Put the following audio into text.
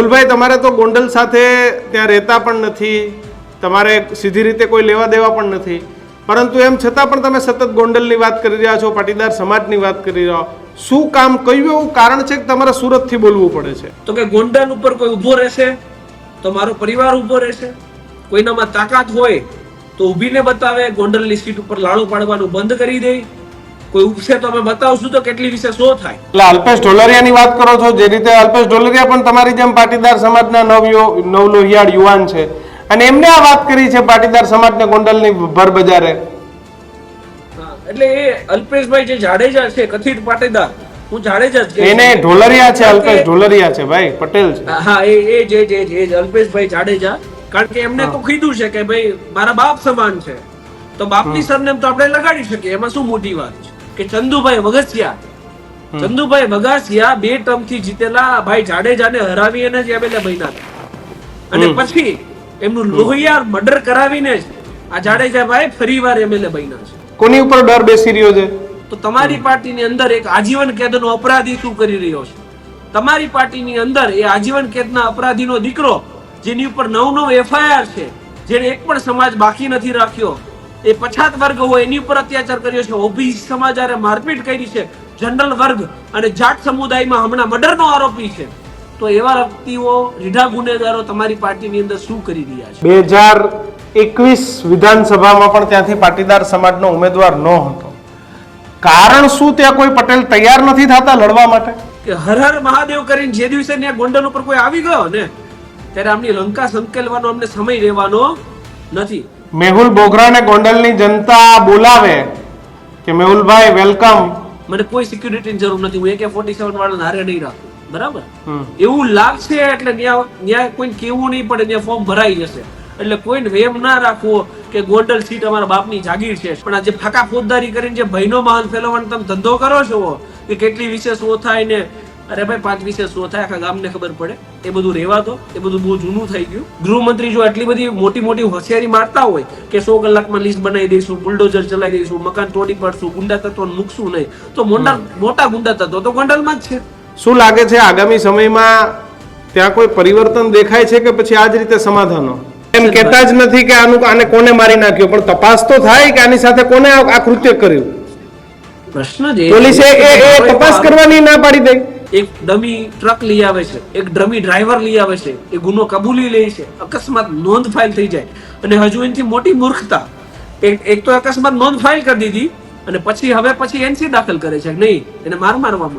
મેહુલભાઈ, તમારે તો ગોંડલ સાથે ત્યાં રહેતા પણ નથી, તમારે સીધી રીતે કોઈ લેવા દેવા પણ નથી, પરંતુ એમ છતાં પણ તમે સતત ગોંડલની વાત કરી રહ્યા છો, પાટીદાર સમાજની વાત કરી રહ્યા છો. શું કામ, કયું એવું કારણ છે કે તમારે સુરતથી બોલવું પડે છે? તો કે ગોંડલ ઉપર કોઈ ઊભો રહેશે તો મારો પરિવાર ઊભો રહેશે. કોઈનામાં તાકાત હોય તો ઊભીને બતાવે. ગોંડલની સીટ ઉપર લાડુ પાડવાનું બંધ કરી દે. કોઈ ઉગશે તો અમે બતાવશું તો કેટલી વિશે શો થાય. એટલે અલ્પેશ ઢોલરિયાની વાત કરો છો, જે રીતે અલ્પેશ ઢોલરિયા પણ તમારી જેમ પાટીદાર સમાજના નવલોહિયાળ યુવાન છે, અને એમને આ વાત કરી છે પાટીદાર સમાજને ગોંડલની ભર બજારે. એટલે એ અલ્પેશભાઈ જે જાડેજા છે, કથિત પાટીદાર, હું જાડેજા જ કહીશ. એને ઢોલરિયા છે, અલ્પેશ ઢોલરિયા છે ભાઈ, પટેલ છે. હા, એ જે અલ્પેશભાઈ જાડેજા, કારણ કે એમને તો કીધું છે કે ભાઈ મારા બાપ સમાન છે, તો બાપની સરનેમ તો આપણે લગાડી શકીએ, એમાં શું મોટી વાત છે. કે ચંદુભાઈ વઘાસિયા 2 ટર્મથી જીતેલા ભાઈ જાડેજાને હરાવી એને જ એમએલએ બન્યા હતા, અને પછી એમનું લોહિયાર મર્ડર કરાવીને જ આ જાડેજા ભાઈ ફરીવાર એમએલએ બન્યા છે. કોની ઉપર ડર બેસી રહ્યો છે? તો તમારી પાર્ટીની અંદર એક આજીવન કેદનો અપરાધી શું કરી રહ્યો છે? તમારી પાર્ટીની અંદર એ આજીવન કેદના અપરાધીનો દીકરો, જેની ઉપર 9 એફઆઈઆર છે, જેને એક પણ સમાજ બાકી નથી રાખ્યો, એ પછાત વર્ગ હોય એની ઉપર અત્યાચાર કર્યો છે, ઓબીસી સમાજે મારપીટ કરી છે, જનરલ વર્ગ અને જાટ સમુદાયમાં હમણાં મર્ડરનો આરોપી છે. તો એવા વ્યક્તિઓ, રીઢા ગુનેગારો તમારી પાર્ટીની અંદર શું કરી રહ્યા છે? 2021 વિધાનસભામાં પણ ત્યાંથી પાટીદાર સમાજનો ઉમેદવાર ન હતો. કારણ શું? ત્યાં કોઈ પટેલ તૈયાર નથી થતા લડવા માટે? કે હર હર મહાદેવ કરીને જે દિવસે ત્યાં ગોંડલ ઉપર કોઈ આવી ગયો ને, ત્યારે આમની લંકા સંકેલવાનો અમને સમય રહેવાનો નથી. મેહુલ બોગરાને ગોંડલની જનતા બોલાવે કે મેહુલભાઈ વેલકમ, મને કોઈ સિક્યુરિટીની જરૂર નથી, હું AK-47 વાળાને હારે નહીં રાખું, બરાબર? એવું લાગશે એટલે ત્યાં કોઈને કેવું નહીં પડે, ત્યાં ફોર્મ ભરાઈ જશે. એટલે કોઈને વેમ ના રાખવો કે ગોંડલ સીટ અમારા બાપની જાગીર છે. પણ આ જે ફાકા ફોજદારી કરીને જે ભયનો માહોલ ફેલાવવાનો તમે ધંધો કરો છો કે કેટલી વિશે શો થાય ને, અરે ભાઈ 5 વિશે શો થાય, આખા ગામને ખબર પડે. એ બધું રહેવા દો, એ બધું બહુ જૂનું થઈ ગયું. ગૃહમંત્રી જો આટલી બધી મોટી હોશિયારી મારતા હોય કે 100 કલાકમાં લિસ્ટ બનાવી દઈશું, બુલડોઝર ચલાવી દઈશું, મકાન તોડી પાડશું, ગુંડા તત્વોને મૂકશું નહીં, તો મોટા ગુંડા તત્વો તો ગોંડલમાં જ છે. શું લાગે છે આગામી સમયમાં ત્યાં કોઈ પરિવર્તન દેખાય છે કે પછી આ જ રીતે સમાધાનો? એમ કહેતા જ નથી કે આને કોને મારી નાખ્યો, પણ તપાસ તો થાય કે આની સાથે કોને આ કૃત્ય કર્યું. પ્રશ્ન છે, પોલીસે એ તપાસ કરવાની ના પાડી દઈ. એક ડમી ટ્રક લઈ આવે છે, એક ડમી ડ્રાઈવર લઈ આવે છે, એ ગુનો કબૂલી લે છે, અકસ્માત નોંધ ફાઇલ થઈ જાય, અને હજુ એનાથી મોટી મૂર્ખતા, એક તો અકસ્માત નોંધ ફાઇલ કરી દીધી અને પછી NC દાખલ કરે છે, નહીં એને મારવામાં